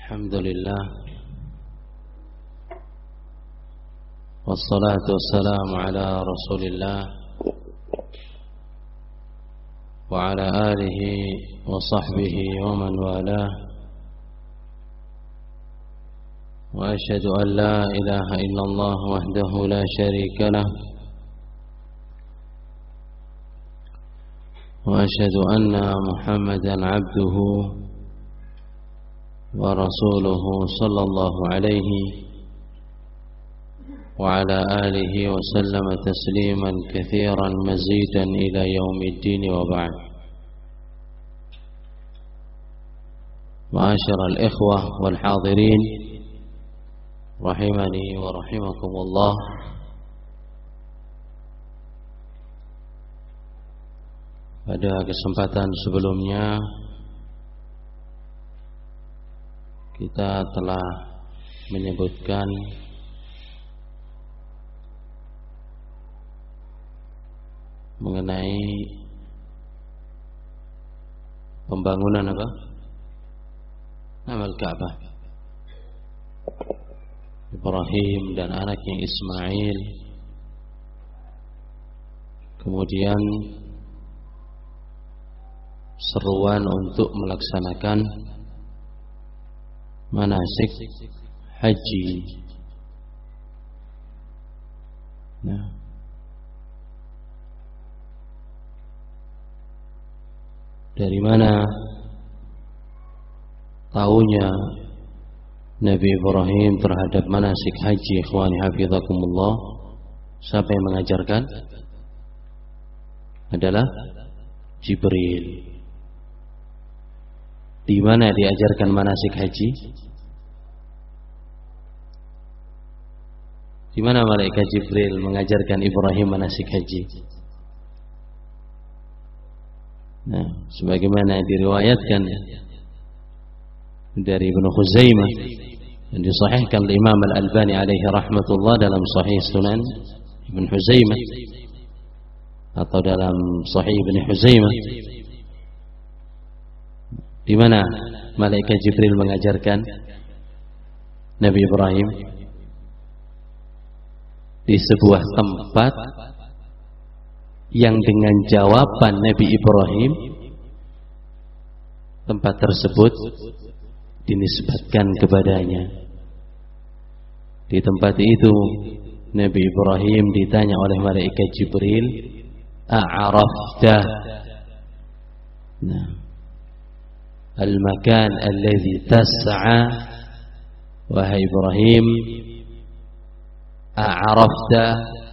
Alhamdulillah, wassalatu wassalamu ala Rasulillah wa ala alihi wa sahbihi wa man walah. Wa asyhadu an la ilaha illallah wahdahu la syarika lah, wa asyhadu anna Muhammadan abduhu wa rasuluhu sallallahu alaihi wa ala alihi wa sallama tasliman katsiran mazidan ila yaumiddin wa ba'd. Ma'asyiral ikhwah wal hadirin rahimani wa rahimakumullah. Pada kesempatan sebelumnya kita telah menyebutkan mengenai pembangunan Amal Ka'bah, Ibrahim dan anaknya Ismail. Kemudian seruan untuk melaksanakan manasik haji. Nah, dari mana tahunya Nabi Ibrahim terhadap manasik haji? Ikhwani hafizakumullah, siapa yang mengajarkan? Adalah Jibril. Di mana diajarkan manasik haji? Di mana malaikat Jibril mengajarkan Ibrahim manasik haji? Nah, sebagaimana diriwayatkan dari Ibnu Khuzaimah dan disahihkan oleh Imam Al-Albani alaihi rahmatullah dalam Sahih Sunan Ibnu Khuzaimah atau dalam Sahih Ibnu Khuzaimah, di mana malaikat Jibril mengajarkan Nabi Ibrahim di sebuah tempat yang dengan jawaban Nabi Ibrahim tempat tersebut dinisbatkan kepadanya. Di tempat itu Nabi Ibrahim ditanya oleh malaikat Jibril, "A'arafta?" Nah, al-makan alladhi tas'a, wahai Ibrahim, a'arafta,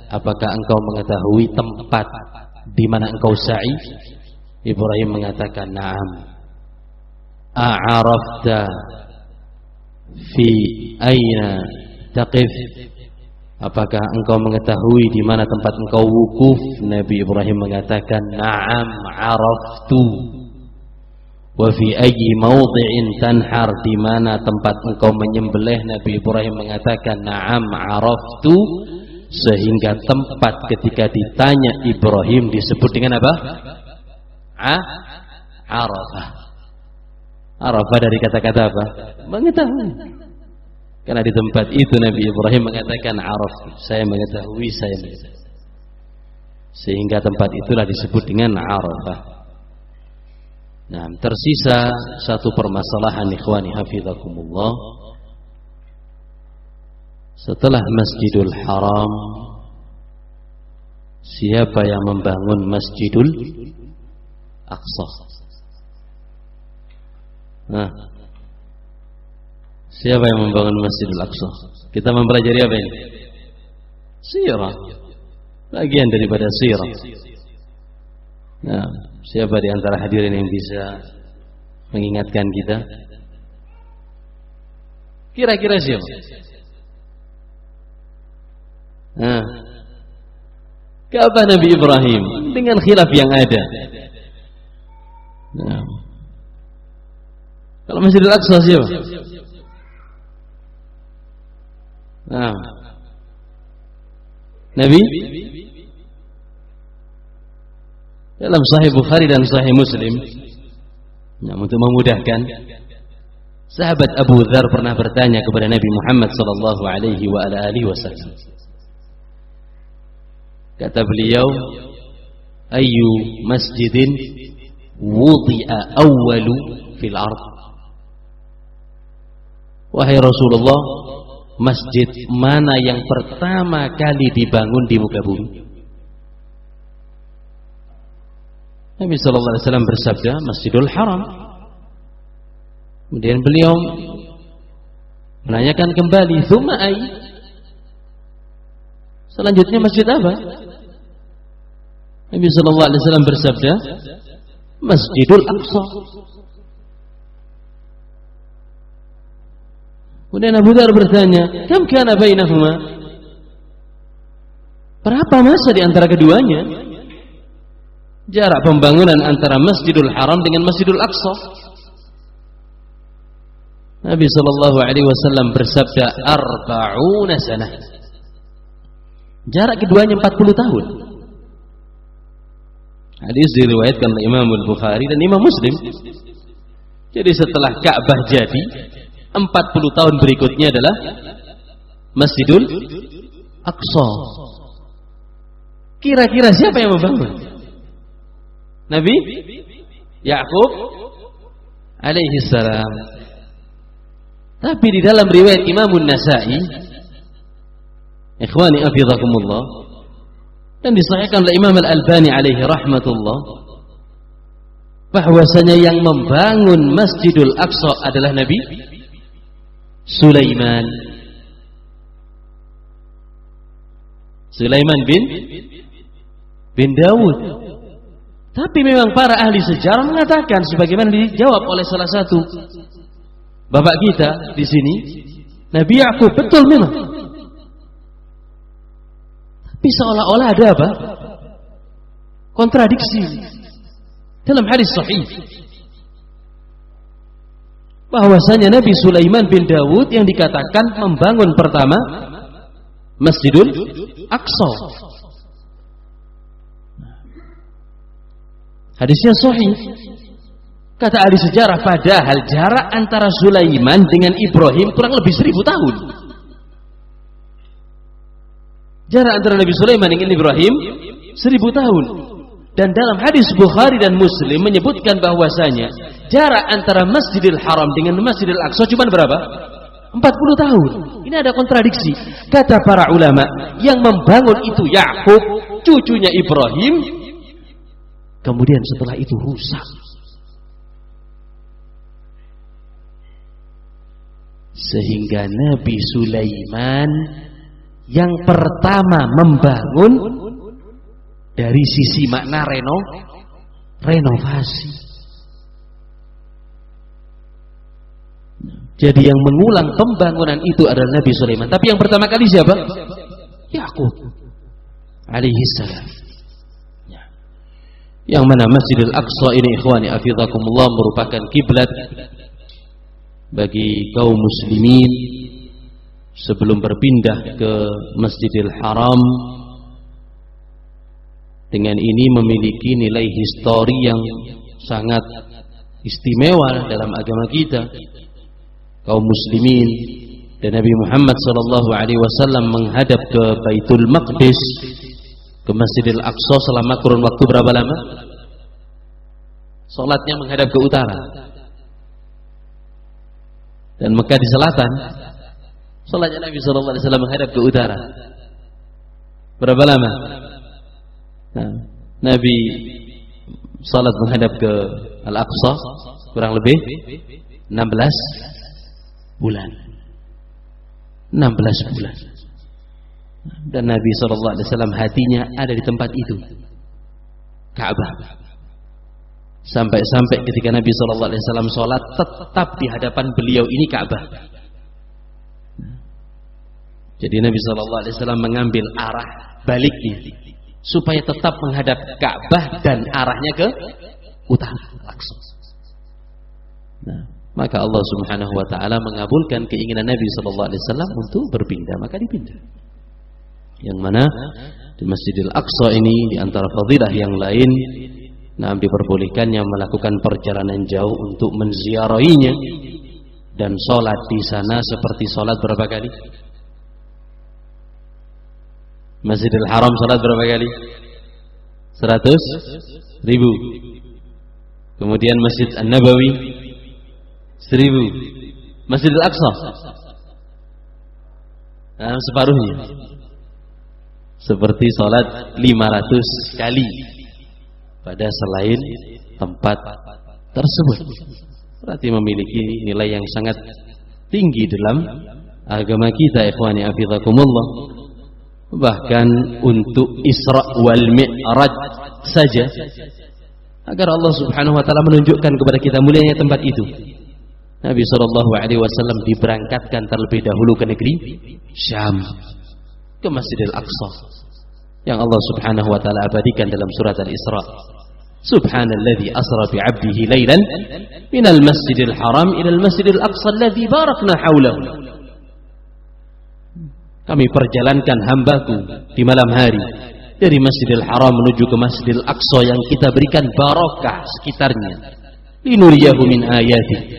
apakah engkau mengetahui tempat di mana engkau sa'i? Ibrahim mengatakan, "Na'am." A'arafta fi aina taqif, apakah engkau mengetahui di mana tempat engkau wukuf? Nabi Ibrahim mengatakan, "Na'am, 'araftu." Wa fi ayyi mawdhi'in tanhar, di mana tempat engkau menyembelih? Nabi Ibrahim mengatakan, "Na'am, 'araftu." Sehingga tempat ketika ditanya Ibrahim disebut dengan apa? Arafah. Arafah dari kata-kata apa? Mengetahui. Karena di tempat itu Nabi Ibrahim mengatakan, "Araftu," saya mengetahui, saya mengetahui. Sehingga tempat itulah disebut dengan Arafah. Nah, tersisa satu permasalahan, ikhwani hafizakumullah. Setelah Masjidul Haram, siapa yang membangun Masjidul Aqsa? Nah, siapa yang membangun Masjidul Aqsa? Kita mempelajari apa ini? Sirah, bagian daripada sirah. Nah, siapa di antara hadirin yang bisa mengingatkan kita? Kira-kira siapa? Nah, Ka'bah Nabi Ibrahim dengan khilaf yang ada. Nah, kalau Masjidil Aqsa siapa? Nah, Nabi dalam Sahih Bukhari dan Sahih Muslim. Nah, untuk memudahkan, Sahabat Abu Dzar pernah bertanya kepada Nabi Muhammad sallallahu alaihi wa ala alihi wasallam. Kata beliau, "Ayyu masjidin wudi'a awwalu fil ard?" Wahai Rasulullah, masjid mana yang pertama kali dibangun di muka bumi? Nabi sallallahu alaihi wasallam bersabda, Masjidul Haram. Kemudian beliau menanyakan kembali, "Tsumma ay?" Selanjutnya masjid apa? Nabi sallallahu alaihi wasallam bersabda, Masjidul Aqsa. Kemudian Abu Dzar bertanya, "Kam kana bainahuma?" Berapa masa di antara keduanya? Jarak pembangunan antara Masjidul Haram dengan Masjidul Aqsa. Nabi sallallahu alaihi wasallam bersabda, "Arba'una sanah." Jarak keduanya 40 tahun. Hadis diriwayatkan oleh Imam Al-Bukhari dan Imam Muslim. Jadi setelah Ka'bah jadi, 40 tahun berikutnya adalah Masjidul Aqsa. Kira-kira siapa yang membangun? Nabi Ya'qub alaihi salam. Tapi di dalam riwayat Imam An-Nasa'i, ikhwani hafizakumullah, dan disahihkan oleh Imam Al-Albani alaihi rahmatullah, bahwasanya yang membangun Masjidul Aqsa adalah Nabi Sulaiman. Sulaiman bin Dawud. Tapi memang para ahli sejarah mengatakan, sebagaimana dijawab oleh salah satu bapak kita di sini, Nabi Ya'qub, betul memang. Tapi seolah-olah ada apa? Kontradiksi dalam hadis sahih, bahwasanya Nabi Sulaiman bin Dawud yang dikatakan membangun pertama Masjidul Aqsa. Hadisnya sahih. Kata ahli sejarah, padahal jarak antara Sulaiman dengan Ibrahim kurang lebih 1000 tahun. Jarak antara Nabi Sulaiman dengan Ibrahim 1000 tahun. Dan dalam hadis Bukhari dan Muslim menyebutkan bahwasanya jarak antara Masjidil Haram dengan Masjidil Aqsa cuma berapa? 40 tahun. Ini ada kontradiksi. Kata para ulama, yang membangun itu Ya'qub, cucunya Ibrahim. Kemudian setelah itu rusak. Sehingga Nabi Sulaiman yang pertama membangun dari sisi makna renovasi. Jadi yang mengulang pembangunan itu adalah Nabi Sulaiman. Tapi yang pertama kali siapa? Ya'qub alaihi salam. Yang mana Masjidil Aqsa ini, ikhwani hafizakumullah, merupakan kiblat bagi kaum muslimin sebelum berpindah ke Masjidil Haram. Dengan ini memiliki nilai histori yang sangat istimewa dalam agama kita. Kaum muslimin dan Nabi Muhammad sallallahu alaihi wasallam menghadap ke Baitul Maqdis, ke Masjidil Aqsa selama kurun waktu berapa lama? Salatnya menghadap ke utara. Dan Mekah di selatan. Salatnya Nabi sallallahu alaihi wasallam menghadap ke utara. Berapa lama? Nah, Nabi salat menghadap ke Al-Aqsa kurang lebih 16 bulan. 16 bulan. Dan Nabi SAW hatinya ada di tempat itu, Ka'bah. Sampai-sampai ketika Nabi SAW sholat, tetap di hadapan beliau ini Ka'bah. Jadi Nabi SAW mengambil arah baliknya supaya tetap menghadap Ka'bah dan arahnya ke utara. Nah, maka Allah Subhanahu wa taala mengabulkan keinginan Nabi SAW untuk berpindah, maka dipindah. Yang mana di Masjidil Aqsa ini di antara fadilah yang lain, nah, diperbolehkannya melakukan perjalanan jauh untuk menziarahinya. dan sholat di sana seperti sholat berapa kali? Masjidil Haram sholat berapa kali? 100.000. Kemudian Masjid An-Nabawi 1000. Masjidil Aqsa separuhnya, seperti sholat 500 kali pada selain tempat tersebut. Berarti memiliki nilai yang sangat tinggi dalam agama kita, ikhwani hafizakumullah. Bahkan untuk Isra wal Mi'raj saja, agar Allah Subhanahu wa taala menunjukkan kepada kita mulianya tempat itu, Nabi SAW diberangkatkan terlebih dahulu ke negeri Syam, ke Masjidil Aqsa yang Allah Subhanahu wa taala abadikan dalam surat Al-Isra. Subhanalladzi asra bi 'abdihi lailan minal masjidil haram ilal masjidil aqsa alladzi barakna haulahu. Kami perjalankan hambaku di malam hari dari Masjidil Haram menuju ke Masjidil Aqsa yang kita berikan barakah sekitarnya, linuriyahu min ayati,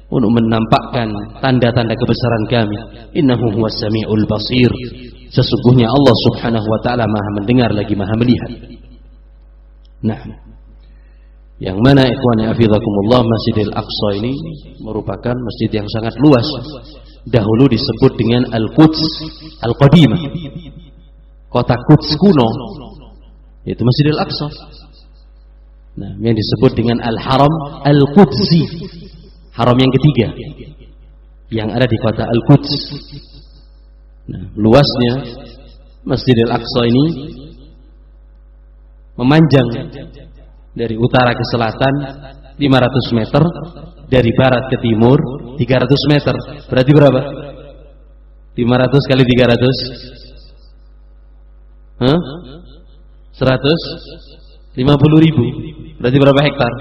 untuk menampakkan tanda-tanda kebesaran kami. Innahu huwas samiul basir, sesungguhnya Allah Subhanahu wa taala Maha mendengar lagi Maha melihat. Nah, yang mana ikhwani hafizakumullah, Masjidil Aqsa ini merupakan masjid yang sangat luas. Dahulu disebut dengan Al-Quds Al-Qadimah, kota Quds kuno, yaitu Masjidil Aqsa. Nah, yang disebut dengan Al-Haram Al-Qudsi, haram yang ketiga yang ada di kota Al-Quds. Nah, luasnya Masjidil Aqsa ini memanjang dari utara ke selatan 500 meter, dari barat ke timur 300 meter. Berarti berapa? 500 kali 300 150.000. Berarti berapa hektar?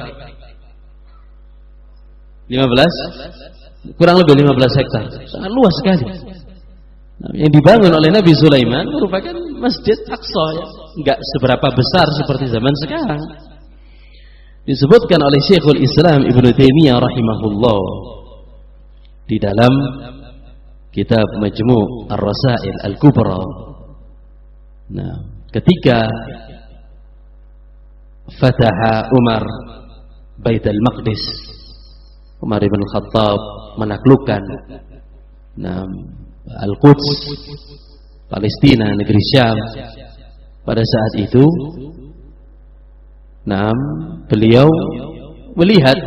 15? Kurang lebih 15 hektar. Sangat luas sekali. Nah, yang dibangun oleh Nabi Sulaiman merupakan Masjid Aqsa, ya. Enggak seberapa besar seperti zaman sekarang. Disebutkan oleh Syekhul Islam Ibnu Taimiyah rahimahullah di dalam kitab Majmu' Ar-Rasail Al-Kubra. Nah, ketika fataha Umar Baitul Maqdis, Umar bin Khattab menaklukkan Al-Quds, Palestina, negeri Syam. Pada saat itu beliau melihat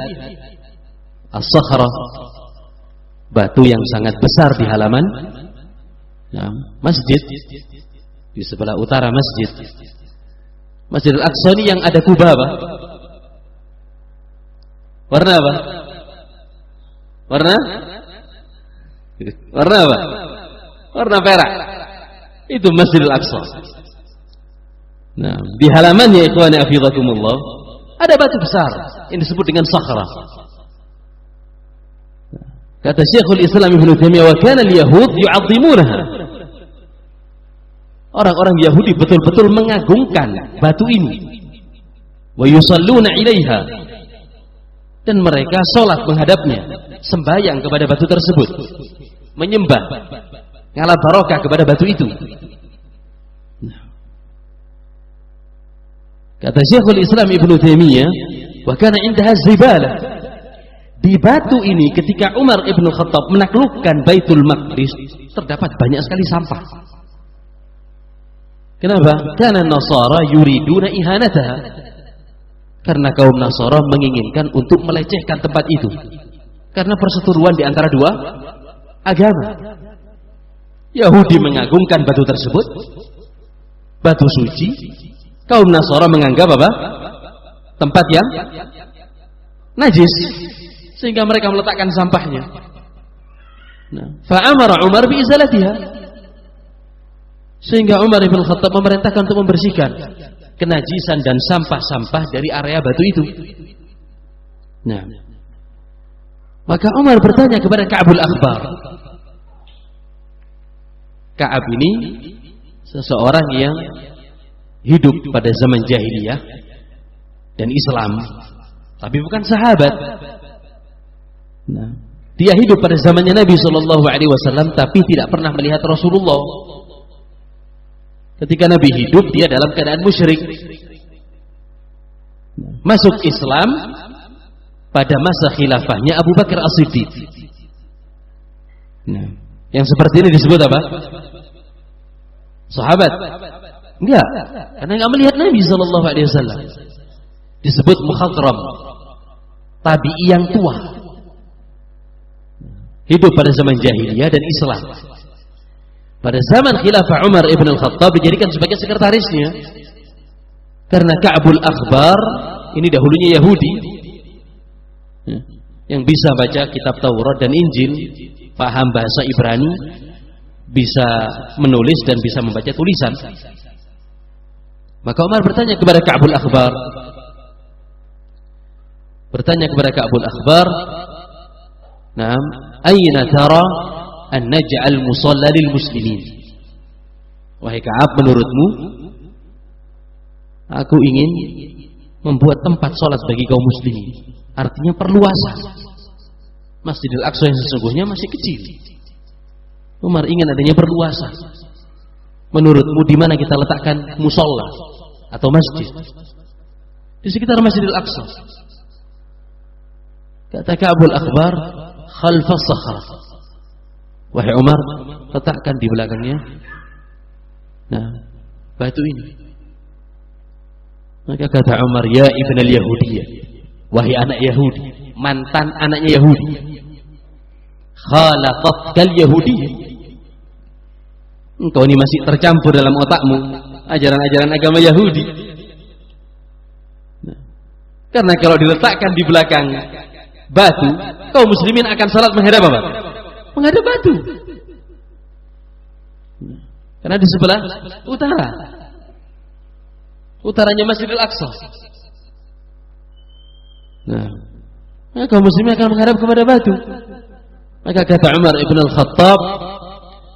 as-sakhrah, batu yang sangat besar di halaman masjid, di sebelah utara masjid. Masjidil Aqsa ini yang ada kubah apa? Warna apa? Warna apa? Warna perak. Itu Masjidil Aqsa. Nah, di halamannya ikhwani hafizakumullah ada batu besar yang disebut dengan sakhrah. Kata Syekhul Islam Ibnu Taimiyah, wa kana al-yahud yu'azzimunaha. Orang-orang Yahudi betul-betul mengagungkan batu ini. Wa yusalluna 'ilaiha. Dan mereka salat menghadapnya, sembahyang kepada batu tersebut, menyembah, ngalah barokah kepada batu itu. Kata Syekhul Islam Ibnu Taimiyah, wa kana indaha zibalah. Di batu ini ketika Umar Ibn Khattab menaklukkan Baitul Maqdis, terdapat banyak sekali sampah. Kenapa? Karena Nasara yuriduna ihanataha. Karena kaum Nasara menginginkan untuk melecehkan tempat itu. Karena perseteruan di antara dua agama. Yahudi mengagungkan batu tersebut, batu suci. Kaum Nasara menganggap apa? Tempat yang najis, sehingga mereka meletakkan sampahnya. Fa'amara Umar bi'izalatiha, sehingga Umar bin Khattab memerintahkan untuk membersihkan kenajisan dan sampah-sampah dari area batu itu. Nah, maka Umar bertanya kepada Ka'bul Akhbar. Ka'ab ini seseorang yang hidup pada zaman jahiliyah dan Islam, tapi bukan sahabat. Nah, Dia hidup pada zamannya Nabi SAW, tapi tidak pernah melihat Rasulullah. Ketika Nabi hidup, dia dalam keadaan musyrik. Masuk Islam pada masa khilafahnya Abu Bakar As-Siddiq. Nah, yang seperti ini disebut apa? Sahabat? Enggak, karena enggak melihat Nabi SAW. Disebut mukhadram, tabi'i yang tua, hidup pada zaman jahiliyah dan Islam. Pada zaman khilafah Umar ibn al-Khattab dijadikan sebagai sekretarisnya, karena Ka'bul Akhbar ini dahulunya Yahudi, yang bisa baca kitab Taurat dan Injil, paham bahasa Ibrani, bisa menulis dan bisa membaca tulisan. Maka Umar bertanya kepada Ka'bul Akhbar, "Naam, aina tara an naj'al musalla lil muslimin?" Wahai Ka'ab, menurutmu aku ingin membuat tempat sholat bagi kaum muslimin, artinya perluasan. Masjidil Aqsa yang sesungguhnya masih kecil. Umar ingin adanya perluasan. Menurutmu di mana kita letakkan musola atau masjid? Di sekitar Masjidil Aqsa. Kata Ka'bul Akhbar, khalfa sakhra. Wahai Umar, letakkan di belakangnya batu ini. Maka kata Umar, ya ibn al-Yahudiyah, wahai anak Yahudi, mantan anaknya Yahudi, khalaqatkal Yahudiyah, engkau ini masih tercampur dalam otakmu ajaran-ajaran agama Yahudi. Karena kalau diletakkan di belakang batu, kaum muslimin akan salat menghadap apa? Menghadap batu. Karena di sebelah utara, utaranya Masjidil Aqsa. Nah, kaum muslimin akan menghadap kepada batu. Maka kata Umar ibn al-Khattab,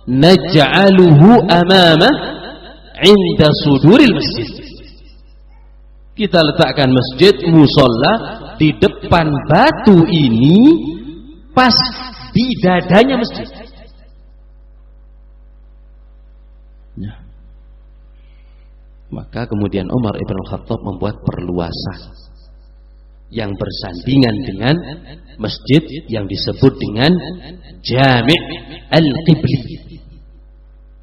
naj'aluhu amama 'inda suduril masjid. Kita letakkan masjid musolla di depan batu ini, pas di dadanya masjid. Nah, maka kemudian Umar ibn al-Khattab membuat perluasan yang bersandingan dengan masjid yang disebut dengan Jami' al-Qibli,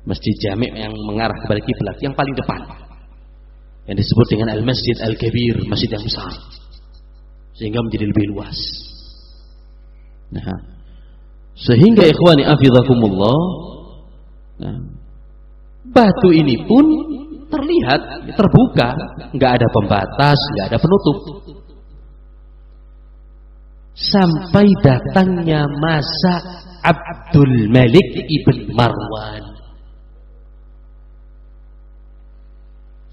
masjid Jami' yang mengarah kepada kiblat yang paling depan, yang disebut dengan Al-Masjid Al-Kabir, masjid yang besar, sehingga menjadi lebih luas. Nah, sehingga ikhwani afizakumullah, batu ini pun terlihat terbuka, nggak ada pembatas, nggak ada penutup, sampai datangnya masa Abdul Malik ibn Marwan,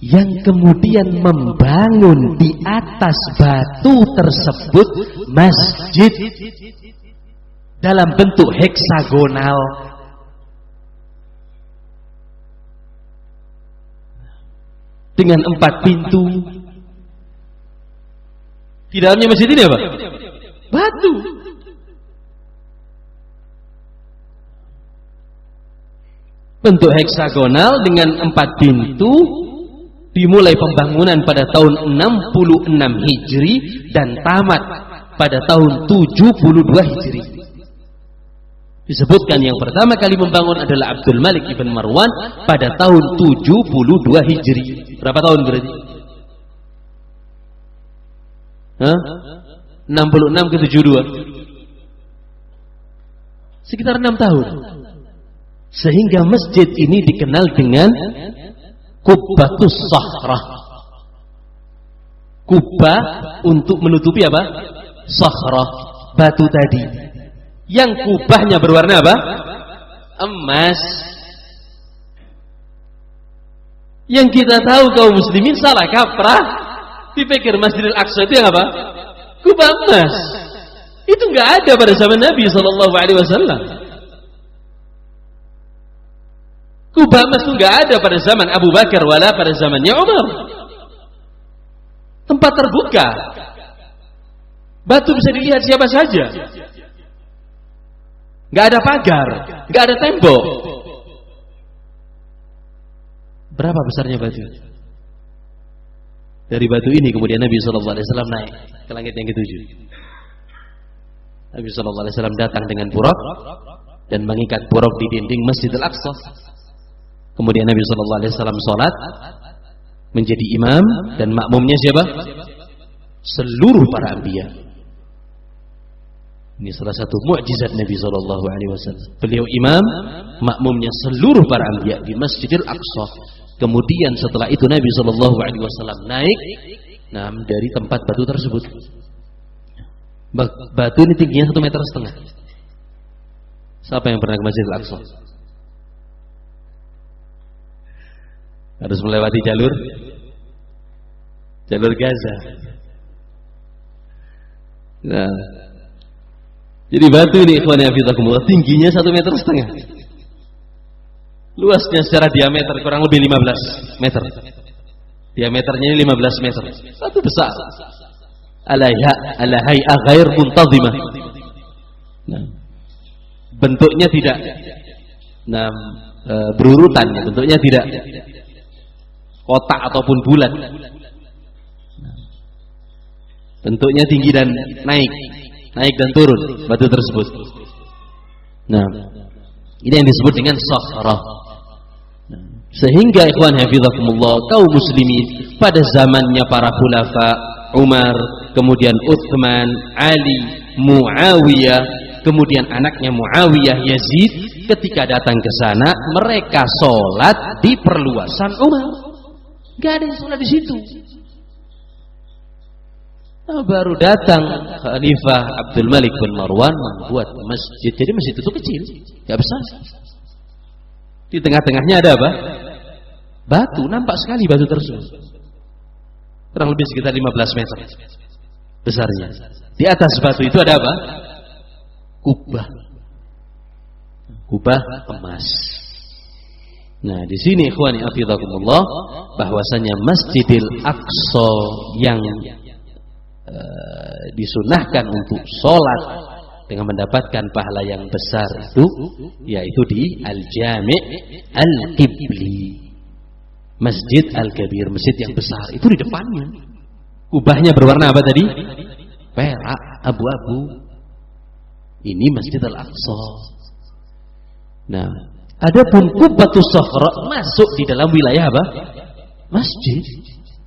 yang kemudian membangun di atas batu tersebut masjid dalam bentuk heksagonal, dengan 4 pintu. Di dalamnya masjid ini apa? Batu. Bentuk heksagonal dengan 4 pintu. Dimulai pembangunan pada tahun 66 Hijri dan tamat pada tahun 72 Hijri. Disebutkan yang pertama kali membangun adalah Abdul Malik ibn Marwan pada tahun 72 Hijri. Berapa tahun berarti? 66 ke 72. Sekitar 6 tahun. Sehingga masjid ini dikenal dengan Kubbatus Sakhrah. Kubbah untuk menutupi apa? Sakhrah, batu tadi. Yang kubahnya berwarna apa? Emas. Yang kita tahu kaum muslimin salah kaprah, dipikir Masjidil Aqsa itu yang apa? Kubah emas. Itu enggak ada pada zaman Nabi SAW. Kubah emas itu enggak ada pada zaman Abu Bakar wala pada zamannya Umar. Tempat terbuka, batu bisa dilihat siapa saja. nggak ada pagar, nggak ada tembok. Berapa besarnya batu? Dari batu ini kemudian Nabi SAW naik ke langit yang ketujuh. Nabi SAW datang dengan buraq dan mengikat buraq di dinding Masjidil Aqsa. Kemudian Nabi SAW sholat menjadi imam dan makmumnya siapa? Seluruh para anbiya. Ini salah satu mukjizat Nabi SAW. Beliau imam, makmumnya seluruh para anbiya di Masjidil Aqsa. Kemudian setelah itu Nabi SAW naik dari tempat batu tersebut. Batu ini tingginya 1,5 meter. Siapa yang pernah ke Masjidil Aqsa? Harus melewati jalur Gaza. Nah, jadi batu ini ikhwan fillah tingginya 1,5 meter. Luasnya secara diameter kurang lebih 15 meter. Diameternya ini 15 meter. Batu besar. Ala hay'a ghair muntazimah. Nah, bentuknya tidak berurutan, bentuknya tidak kotak ataupun bulat. Bentuknya tinggi dan naik dan turun batu tersebut. Nah, ini yang disebut dengan sakhrah. Sehingga ikhwan hafizakumullah, kaum muslimin pada zamannya para khulafa Umar, kemudian Utsman, Ali, Muawiyah, kemudian anaknya Muawiyah Yazid, ketika datang ke sana mereka sholat di perluasan Umar. Gak ada yang sholat di situ. Nah, baru datang Khalifah Abdul Malik bin Marwan membuat masjid. Jadi masjid itu kecil, gak besar. Di tengah-tengahnya ada apa? Batu, nampak sekali batu tersebut. Kurang lebih sekitar 15 meter besarnya. Di atas batu itu ada apa? Kubah emas. Nah, di sini ikhwani hafizakumullah, bahwasanya Masjidil Aqsa yang disunahkan untuk sholat dengan mendapatkan pahala yang besar itu, yaitu di Al-Jami' Al-Qibli, Masjid Al-Kabir, masjid yang besar itu di depannya. Kubahnya berwarna apa tadi? Perak, abu-abu. Ini Masjid Al-Aqsa. Nah, adapun Qubbatus Sakhra masuk di dalam wilayah apa? Masjid.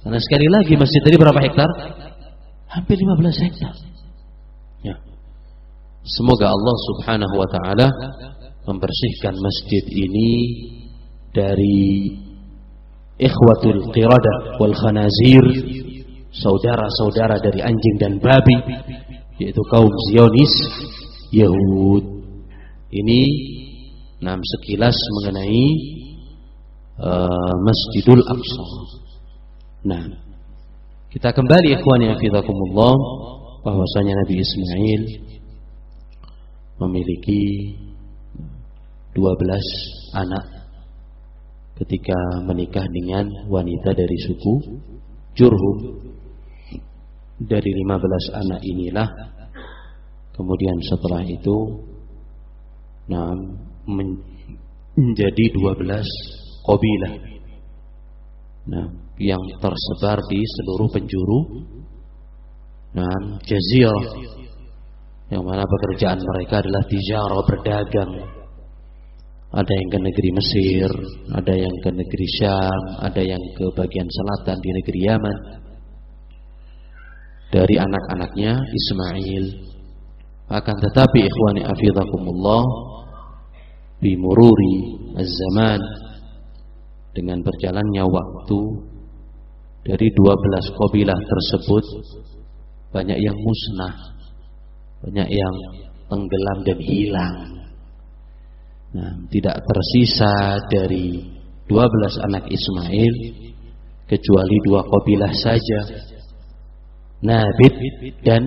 Karena sekali lagi masjid tadi berapa hektar? Hampir 15 hektar. Ya. Semoga Allah Subhanahu wa taala membersihkan masjid ini dari ikhwatul qiradah wal khanazir, saudara-saudara dari anjing dan babi, yaitu kaum Zionis Yahud. Ini sekilas mengenai Masjidul Aqsa. Nah, kita kembali ikhwani hafizakumullah, bahwasanya Nabi Ismail memiliki 12 anak ketika menikah dengan wanita dari suku Jurhum. Dari 15 anak inilah kemudian setelah itu menjadi 12 qabilah yang tersebar di seluruh penjuru jazirah, yang mana pekerjaan mereka adalah tijarah, berdagang. Ada yang ke negeri Mesir, ada yang ke negeri Syam, ada yang ke bagian selatan di negeri Yaman. Dari anak-anaknya Ismail. Akan tetapi ikhwani hafizakumullah, bimururi az-zaman, dengan berjalannya waktu, dari 12 qabilah tersebut banyak yang musnah, banyak yang tenggelam dan hilang. Tidak tersisa dari 12 anak Ismail kecuali 2 qabilah saja, Nabit dan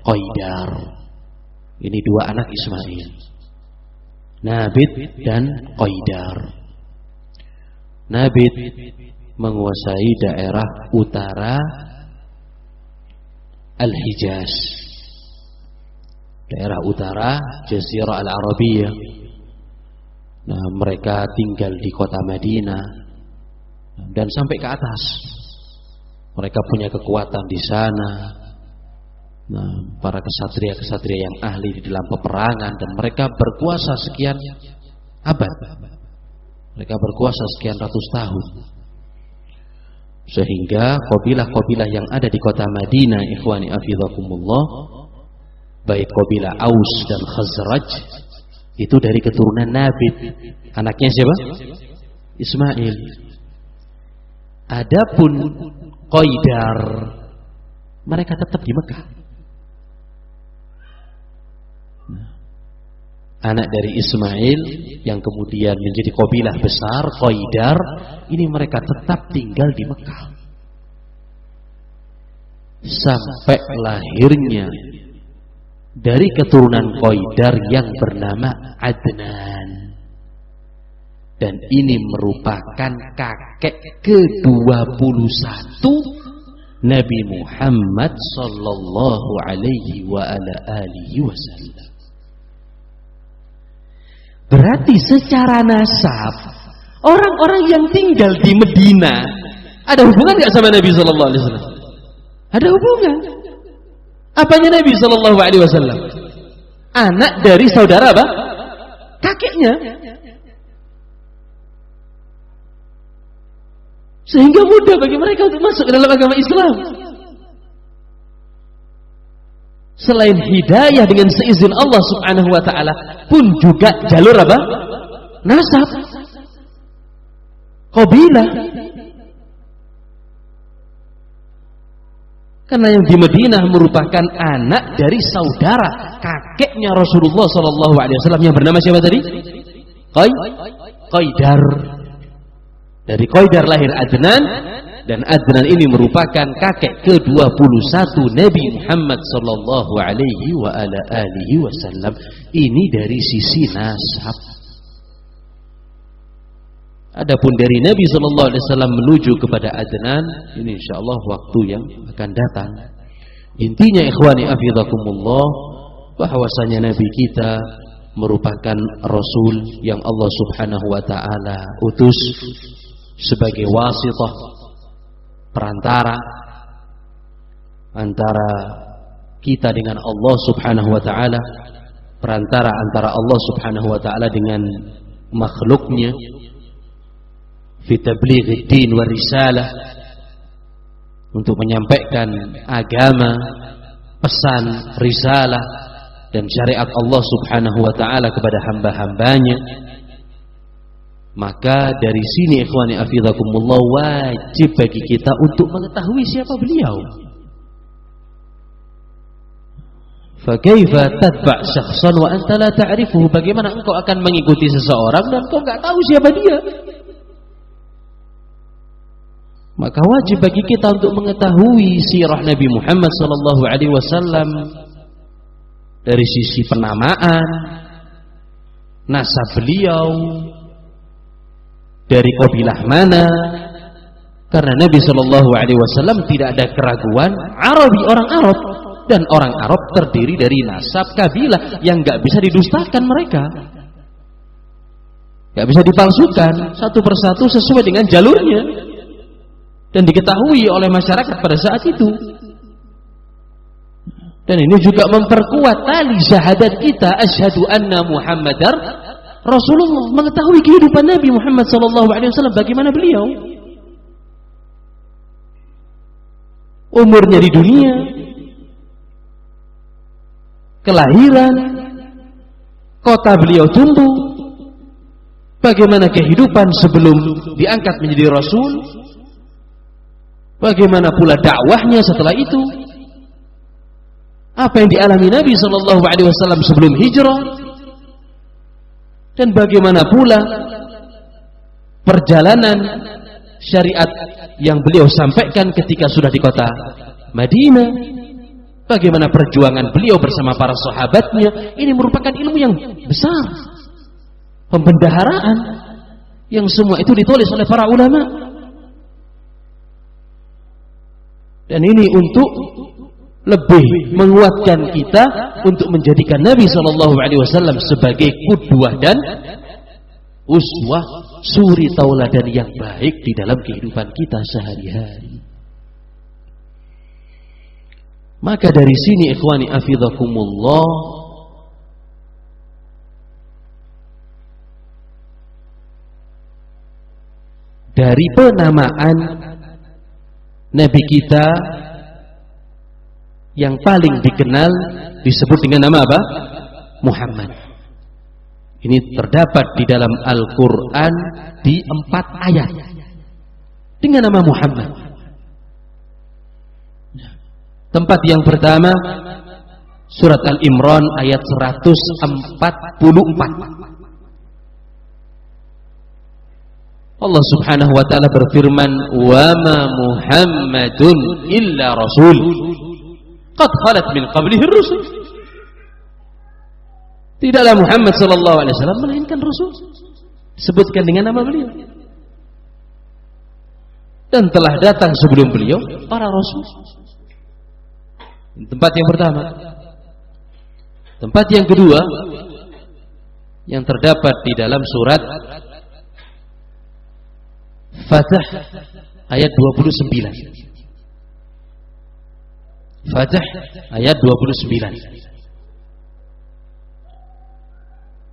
Qaidar. Ini 2 anak Ismail, Nabit dan Qaidar. Nabit menguasai daerah utara Al-Hijaz, daerah utara Jazirah Al-Arabiyah. Nah, mereka tinggal di kota Madinah dan sampai ke atas. Mereka punya kekuatan di sana. Nah, para kesatria-kesatria yang ahli di dalam peperangan, dan mereka berkuasa sekian abad. Mereka berkuasa sekian ratus tahun. Sehingga kabilah-kabilah yang ada di kota Madinah, ikhwani afizakumullah, baik kabilah Aus dan Khazraj, itu dari keturunan Nabit. Anaknya siapa? Ismail. Adapun Qaidar, mereka tetap di Mekah. Anak dari Ismail yang kemudian menjadi kabilah besar Qaidar, ini mereka tetap tinggal di Mekah sampai lahirnya dari keturunan Qaidar yang bernama Adnan. Dan ini merupakan kakek ke-21 Nabi Muhammad sallallahu alaihi wa ala alihi wasallam. Berarti secara nasab, orang-orang yang tinggal di Medina ada hubungan nggak sama Nabi sallallahu alaihi wasallam? Ada hubungan. Apanya Nabi sallallahu alaihi wasallam? Anak dari saudara apa? Kakeknya. Sehingga mudah bagi mereka untuk masuk ke dalam agama Islam. Selain hidayah dengan seizin Allah subhanahu wa ta'ala, pun juga jalur apa? Nasab, qabilah. Karena yang di Madinah merupakan anak dari saudara kakeknya Rasulullah sallallahu alaihi wasallam yang bernama siapa tadi? Qaidar. Dari Qaidar lahir Adnan, dan Adnan ini merupakan kakek ke-21 Nabi Muhammad sallallahu alaihi wa ala alihi wasallam. Ini dari sisi nasab. Adapun dari Nabi sallallahu alaihi wasallam menuju kepada Adnan, ini insyaallah waktu yang akan datang. Intinya ikhwani afizakumullah, bahwasanya Nabi kita merupakan Rasul yang Allah subhanahu wa ta'ala utus sebagai wasithah, perantara antara kita dengan Allah subhanahu wa ta'ala, perantara antara Allah subhanahu wa ta'ala dengan makhluknya, fi tabligh ad-din wa risalah, untuk menyampaikan agama, pesan, risalah dan syariat Allah subhanahu wa ta'ala kepada hamba-hambanya. Maka dari sini ikhwani afizakumullah, wajib bagi kita untuk mengetahui siapa beliau. Fa kaifa tatba' syakhsan wa anta la ta'rifuhu? Bagaimana engkau akan mengikuti seseorang dan engkau enggak tahu siapa dia? Maka wajib bagi kita untuk mengetahui sirah Nabi Muhammad sallallahu alaihi wasallam dari sisi penamaan, nasab beliau, dari kabilah mana. Karena Nabi sallallahu alaihi wasallam tidak ada keraguan, Arabi, orang Arab, dan orang Arab terdiri dari nasab kabilah yang enggak bisa didustakan mereka. Enggak bisa dipalsukan, satu persatu sesuai dengan jalurnya dan diketahui oleh masyarakat pada saat itu. Dan ini juga memperkuat tali syahadat kita, asyhadu anna Muhammadar Rasulullah, mengetahui kehidupan Nabi Muhammad SAW, bagaimana beliau, umurnya di dunia, kelahiran, kota beliau tumbuh, bagaimana kehidupan sebelum diangkat menjadi Rasul, bagaimana pula dakwahnya setelah itu, apa yang dialami Nabi SAW sebelum hijrah, dan bagaimana pula perjalanan syariat yang beliau sampaikan ketika sudah di kota Madinah, bagaimana perjuangan beliau bersama para sahabatnya. Ini merupakan ilmu yang besar, pembendaharaan, yang semua itu ditulis oleh para ulama. Dan ini untuk lebih menguatkan kita untuk menjadikan Nabi SAW sebagai qudwah dan uswah, suri tauladan yang baik di dalam kehidupan kita sehari-hari. Maka dari sini ikhwani afidhakumullah, dari penamaan Nabi kita yang paling dikenal disebut dengan nama apa? Muhammad. Ini terdapat di dalam Al-Quran di 4 ayat dengan nama Muhammad. Tempat yang pertama surat Al-Imran ayat 144. Allah Subhanahu wa taala berfirman, "Wa ma Muhammadun illa rasul qad khalat min qablihi ar-rusul." Tidaklah Muhammad sallallahu alaihi wasallam melainkan rasul, disebutkan dengan nama beliau, dan telah datang sebelum beliau para rasul. Ini tempat yang pertama. Tempat yang kedua yang terdapat di dalam surat Fatah ayat 29. Fatah ayat 29.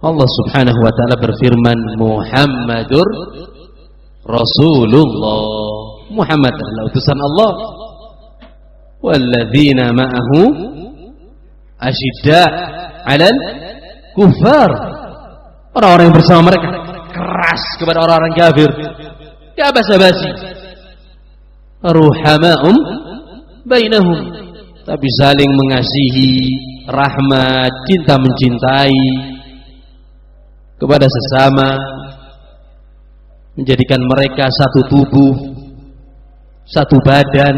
Allah Subhanahu wa taala berfirman, Muhammadur Rasulullah. Muhammad adalah utusan Allah. Walladzina ma'ahu asyidda 'alal kufar. Orang-orang yang bersama mereka keras kepada orang-orang kafir. Enggak basa-basi. Ruhama'um bainahum. Tapi saling mengasihi, rahmat, cinta mencintai kepada sesama, menjadikan mereka satu tubuh, satu badan,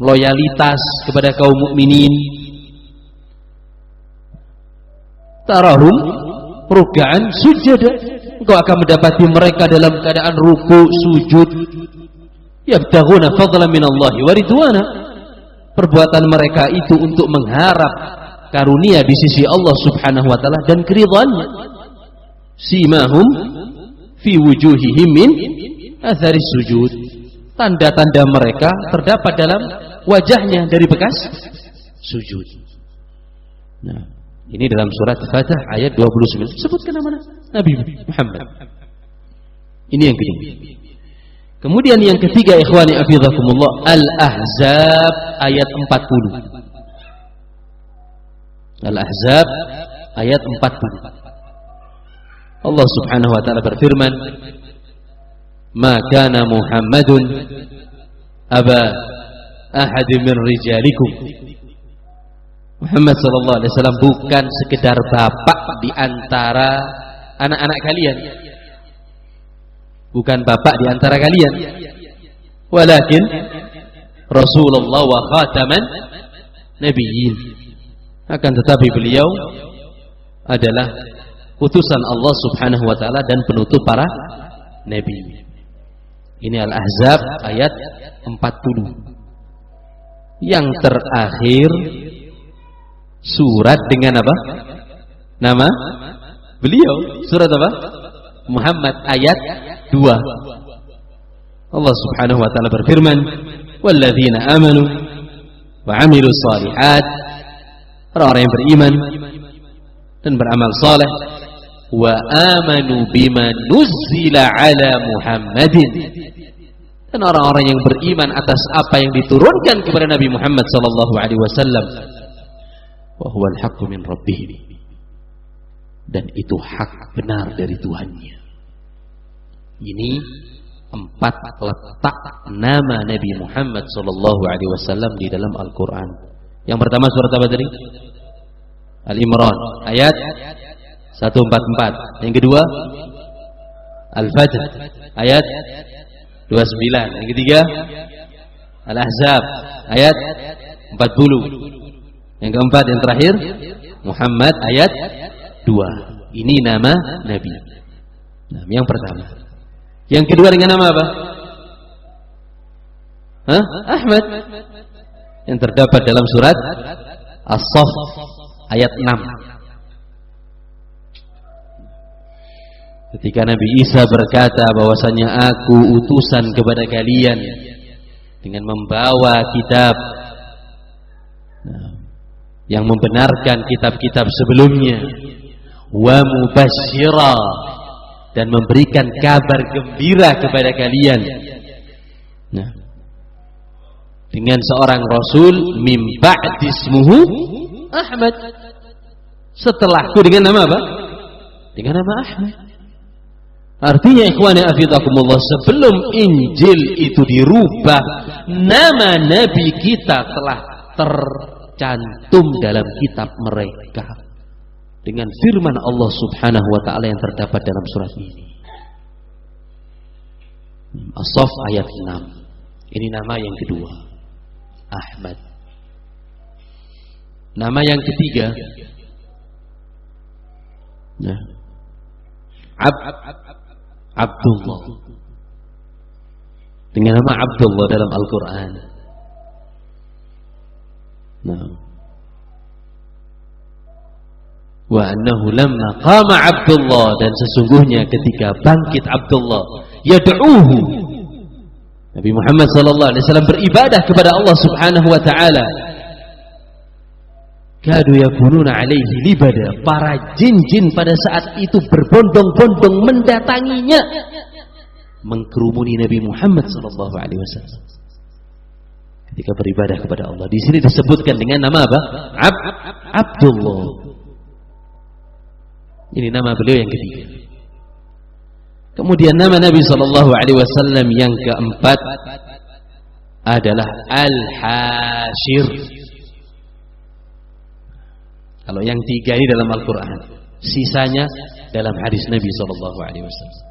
loyalitas kepada kaum mukminin. Tarahum ruk'an sujada, engkau akan mendapati mereka dalam keadaan ruku sujud, yabtaghuna fadlan minallahi wa ridwana. Perbuatan mereka itu untuk mengharap karunia di sisi Allah Subhanahu wa taala dan keridhaannya. Simahum fi wujuhihim min atharis sujud. Tanda-tanda mereka terdapat dalam wajahnya dari bekas sujud. Nah, ini dalam surat Fatah ayat 29. Sebutkan nama Nabi Muhammad. Ini yang kedua. Kemudian yang ketiga, ikhwani afidhakumullah, Al-Ahzab ayat 40. Al-Ahzab ayat 40. Allah Subhanahu wa taala berfirman, "Ma kana Muhammadun aba ahad min rijalikum." Muhammad sallallahu alaihi wasallam bukan sekedar bapak di antara anak-anak kalian. Bukan bapak di antara kalian. Walakin Rasulullah wa khataman nabiyyin. Akan tetapi beliau adalah utusan Allah Subhanahu wa taala dan penutup para nabi. Ini Al-Ahzab ayat 40. Yang terakhir surat dengan apa? Nama beliau. Surat apa? Muhammad ayat 2. Allah Subhanahu wa taala berfirman, "Walladzina amanu wa 'amilus shalihat." Orang-orang yang beriman dan beramal saleh, wa amanu bima nuzzila ala Muhammadin, dan orang-orang yang beriman atas apa yang diturunkan kepada Nabi Muhammad sallallahu alaihi wasallam, wa huwal haqqu min rabbih, dan itu hak benar dari Tuhannya. Ini 4 letak nama Nabi Muhammad sallallahu alaihi wasallam di dalam Al-Qur'an. Yang pertama surat apa tadi? Al-Imran ayat 144. Yang kedua Al-Fajr ayat 29. Yang ketiga Al-Ahzab ayat 40. Yang keempat, yang terakhir Muhammad ayat 2. Ini nama Nabi. Nah, yang pertama. Yang kedua dengan nama apa? Ahmad. yang terdapat dalam surat As-Saff ayat 6. Ketika Nabi Isa berkata bahwasanya aku utusan kepada kalian dengan membawa kitab yang membenarkan kitab-kitab sebelumnya, wa mubasyira, dan memberikan kabar gembira kepada kalian. Nah, dengan seorang rasul mim ba'di ismuhu Ahmad, setelahku dengan nama apa? Dengan nama Ahmad. Artinya ikhwani afidakumullah, sebelum Injil itu dirubah, nama Nabi kita telah tercantum dalam kitab mereka dengan firman Allah Subhanahu wa ta'ala yang terdapat dalam surat ini. As-Saff ayat 6. Ini nama yang kedua, Ahmad. Nama yang ketiga, Abdullah. Dengan nama Abdullah dalam Al-Quran. Wa annahu lamma qama Abdullah, dan sesungguhnya ketika bangkit Abdullah yad'uhu, Nabi Muhammad sallallahu alaihi wasallam beribadah kepada Allah Subhanahu wa taala, kadu yakununa alaihi libada, para jin-jin pada saat itu berbondong-bondong mendatanginya, mengkerumuni Nabi Muhammad sallallahu alaihi wasallam ketika beribadah kepada Allah. Di sini disebutkan dengan nama apa? Abdullah. Ini nama beliau yang ketiga. Kemudian nama Nabi sallallahu alaihi wasallam yang keempat adalah Al-Hashir. Kalau yang tiga ini dalam Al-Quran, sisanya dalam hadis Nabi sallallahu alaihi wasallam.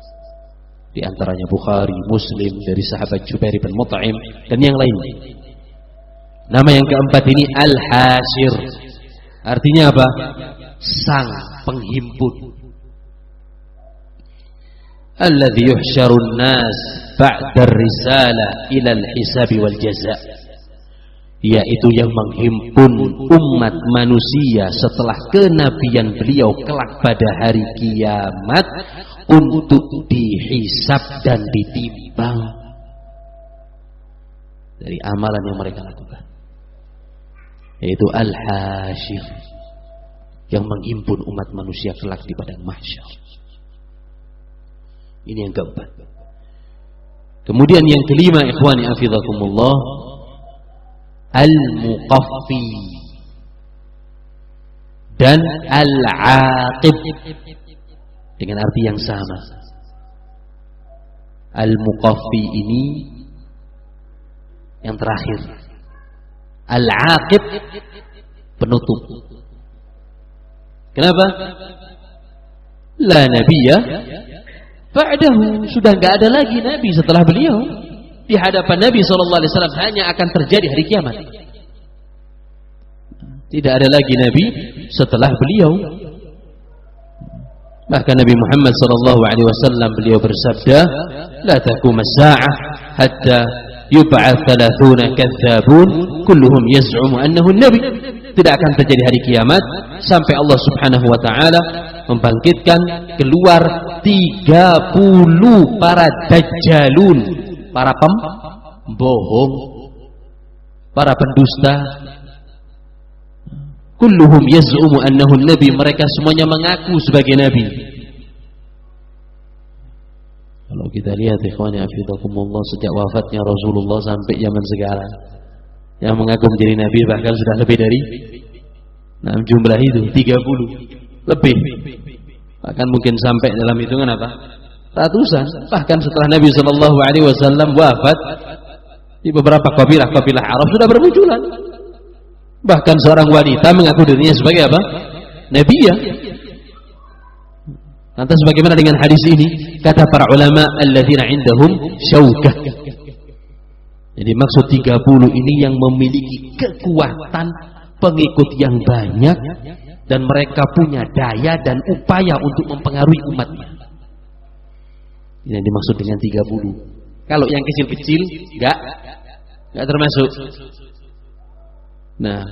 Di antaranya Bukhari, Muslim dari sahabat Jubair bin Mut'im dan yang lainnya. Nama yang keempat ini Al-Hashir. Artinya apa? Sang penghimpun. Alladzi yuhsyarun nas ba'da ar-risalah ila al-hisab wal jazaa, yaitu yang menghimpun umat manusia setelah kenabian beliau kelak pada hari kiamat untuk dihisab dan ditimbang dari amalan yang mereka lakukan, yaitu Al-Hashir, yang menghimpun umat manusia kelak di padang mahsyar. Ini yang keempat. Kemudian yang kelima, ikhwani afidakumullah, Al-Muqaffi dan Al-Aqib dengan arti yang sama. Al-Muqaffi ini yang terakhir, Al-Aqib penutup. Kenapa? La nabiyya ba'dahu, sudah enggak ada lagi nabi setelah beliau. Di hadapan Nabi SAW hanya akan terjadi hari kiamat. Tidak ada lagi nabi setelah beliau. Bahkan Nabi Muhammad SAW beliau bersabda, la taqum as-sa'ah hatta yub'ats 30 kadzdzabun kulluhum yaz'umu annahu an-nabi. Tidak akan terjadi hari kiamat sampai Allah Subhanahu wa taala membangkitkan keluar 30 para dajjalun, para pembohong, para pendusta. Kulluhum yaz'umu annahu nabi, mereka semuanya mengaku sebagai nabi. Kalau kita lihat ikhwani afidakumullah, sejak wafatnya Rasulullah sampai zaman sekarang, yang mengaku menjadi nabi bahkan sudah lebih dari jumlah itu 30 lebih. Bahkan mungkin sampai dalam hitungan apa? Ratusan. Bahkan setelah Nabi sallallahu alaihi wasallam wafat, di beberapa kabilah Arab sudah bermunculan. Bahkan seorang wanita mengaku dirinya sebagai apa? Nabiyah. Lantas bagaimana dengan hadis ini? Kata para ulama, alladzina indahum syaukah. Jadi maksud 30 ini yang memiliki kekuatan pengikut yang banyak dan mereka punya daya dan upaya untuk mempengaruhi umatnya. Ini yang dimaksud dengan 30. Kalau yang kecil-kecil enggak termasuk. Nah,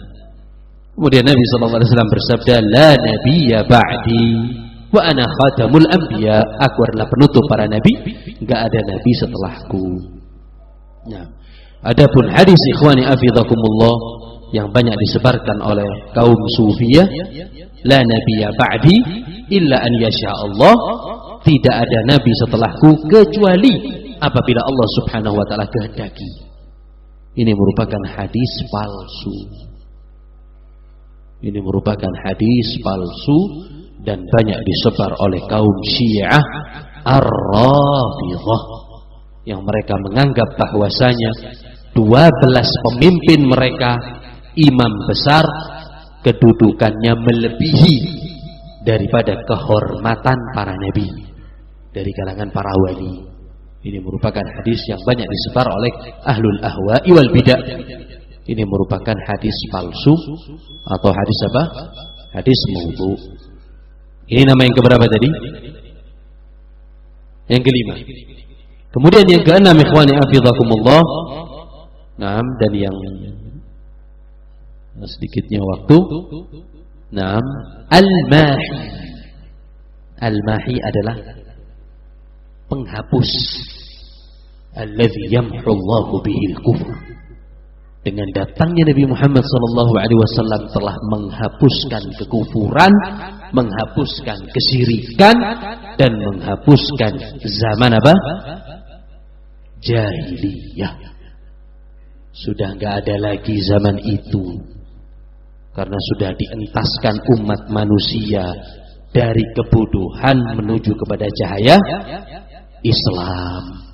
kemudian Nabi SAW bersabda, la nabiyya ba'di wa ana khatamul anbiya. Aku adalah penutup para nabi, enggak ada nabi setelahku. Nah, adapun hadis ikhwani afidakumullah yang banyak disebarkan oleh kaum sufiyah, la nabiyya ba'di illa an yasha Allah, tidak ada nabi setelahku kecuali apabila Allah Subhanahu wa taala kehendaki. Ini merupakan hadis palsu. Ini merupakan hadis palsu dan banyak disebar oleh kaum Syiah Ar-Rafidhah yang mereka menganggap bahwasanya 12 pemimpin mereka imam besar kedudukannya melebihi daripada kehormatan para nabi dari kalangan para wali. Ini merupakan hadis yang banyak disebar oleh ahlul ahwa'i wal bidah. Ini merupakan hadis palsu atau hadis apa? Hadis maudhu. Ini nama yang keberapa tadi? Yang kelima. Kemudian yang keenam, ikhwani hafizakumullah. Naam, dan yang sedikitnya waktu. Naam, al-mahi. Al-mahi adalah penghapus. Alladzi yamhu Allahu bihil kufur. Dengan datangnya Nabi Muhammad SAW telah menghapuskan kekufuran, menghapuskan kesyirikan, dan menghapuskan zaman apa? Jahiliyah. Sudah enggak ada lagi zaman itu, karena sudah dientaskan umat manusia dari kebodohan menuju kepada cahaya Islam.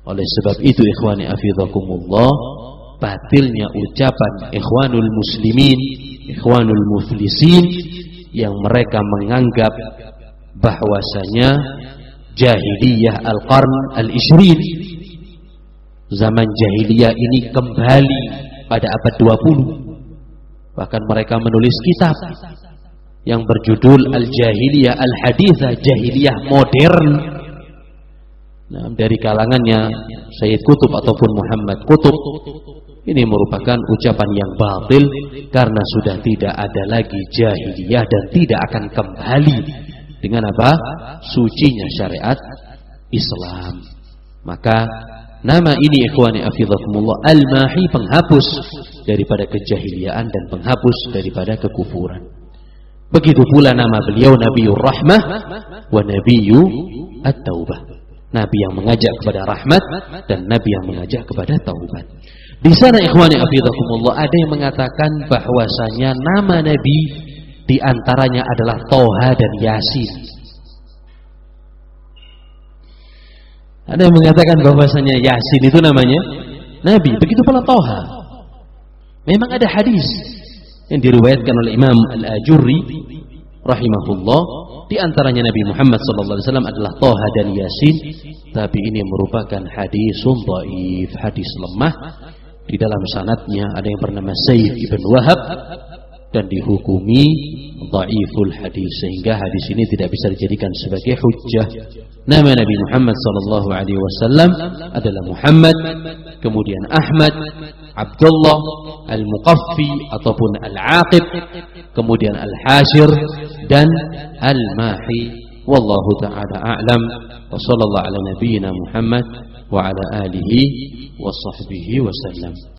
Oleh sebab itu ikhwani afidakumullah, batilnya ucapan ikhwanul muslimin, ikhwanul muflisin yang mereka menganggap bahwasanya jahiliyah al-qarn al-ishrin, zaman jahiliyah ini kembali pada abad 20. Bahkan mereka menulis kitab yang berjudul Al-Jahiliyah Al-Hadithah, jahiliyah modern. Nah, dari kalangannya Sayyid Qutb ataupun Muhammad Qutb. Ini merupakan ucapan yang batil karena sudah tidak ada lagi jahiliyah dan tidak akan kembali dengan apa? Sucinya syariat Islam. Maka nama ini ikhwani afidakumullah al-mahi, penghapus daripada kejahiliaan dan penghapus daripada kekufuran. Begitu pula nama beliau Nabiyur Rahmah wa Nabiyyu At-Taubah. Nabi yang mengajak kepada rahmat dan Nabi yang mengajak kepada taubat. Di sana ikhwani hafizakumullah ada yang mengatakan bahwasanya nama Nabi di antaranya adalah Toha dan Yasin. Ada yang mengatakan bahwasanya Yasin itu namanya Nabi, begitu pula Toha. Memang ada hadis yang diriwayatkan oleh Imam Al-Ajurri rahimahullah, di antaranya Nabi Muhammad SAW adalah Toha dan Yasin, tapi ini merupakan hadisun dhaif, hadis lemah. Di dalam sanadnya ada yang bernama Sayyid ibn Wahab dan dihukumi dhaiful hadis, sehingga hadis ini tidak bisa dijadikan sebagai hujjah. Nama Nabi Muhammad SAW adalah Muhammad, kemudian Ahmad, Abdullah, Al-Muqaffi ataupun Al-Aqib, kemudian Al-Hashir dan Al-Mahi. Wallahu ta'ala a'lam. Wa sallallahu ala nabiyyina Muhammad wa ala alihi wa sahbihi wa sallam.